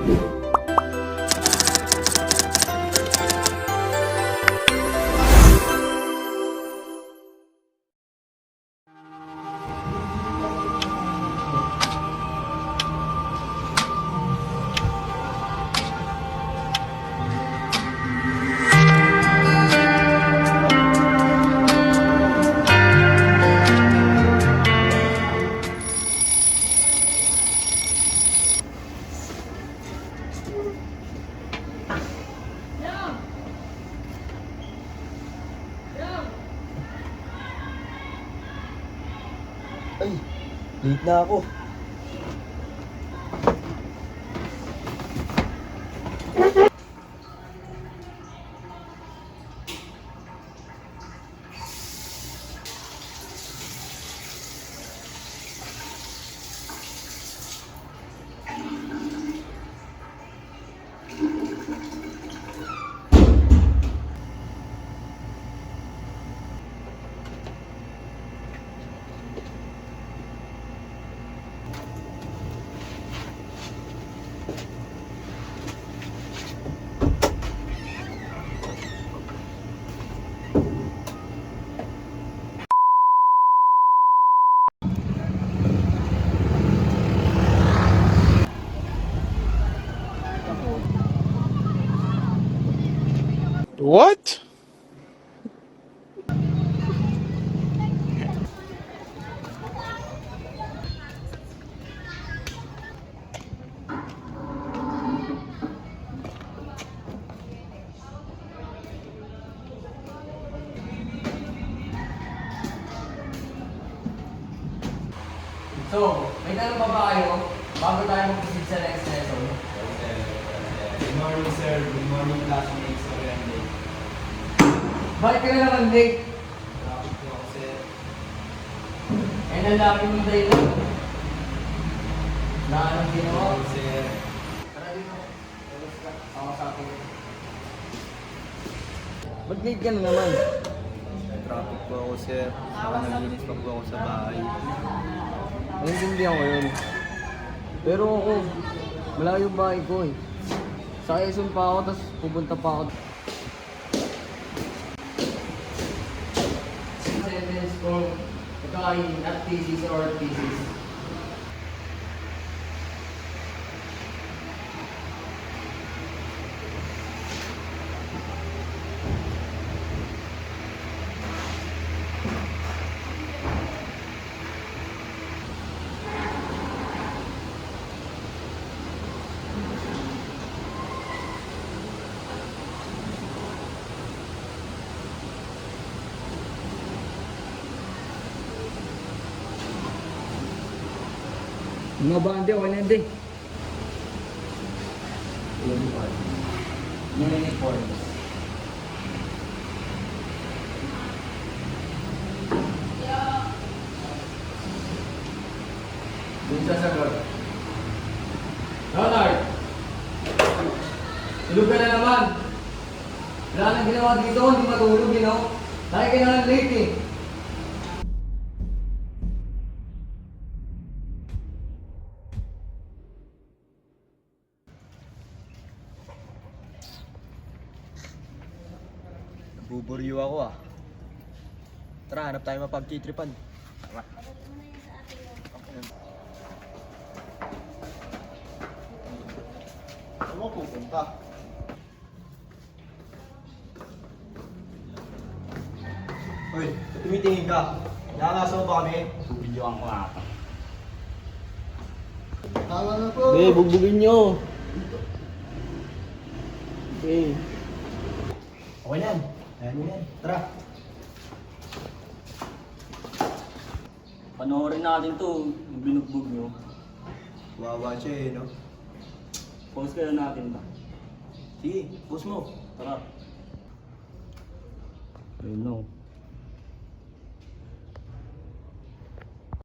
Ay, late na ako. What? So, may tanong pa ba kayo bago tayo mag-proceed sa next lesson? Good morning, sir. Good morning, classmates. Magandang. Bakit ka na naman late? Traffic po ako, sir. Eh, nalaki mong dahilan. Na anong ginawa? Sir. Tara dito. Tapos ka. Ako sa akin. Ba't late ka na naman? Traffic po ako, sir. Saka naglinis pa po ako sa bahay. Naiintindihan ko yun. Pero ako, malayo yung bahay ko eh. Sa Quezon pa ako, tapos pupunta pa ako. Sentence kung ito ay not thesis or thesis. Mga bande, okay na hindi. Uniform. Dun sa sagot. Ronald! Tulog ka na naman. Wala nang ginawa dito, hindi matulog, you know? Lagi ka na lang late eh. Buburyo ako ah. Tara, hanap tayo mapagtitripan. Tara. Saan mo pupunta? Hoy, tumitingin ka. Nakakasa mo ba kami? Bubidyoan ko nga ako. Tama na po. Okay, bugbugin nyo. Okay. Okay na yan. Ayan mo yan. Tara. Panoorin natin to, yung binugbog nyo. Wawa siya eh, no? Pause kaya natin ba? Sige, post mo. Tara. Ayun no.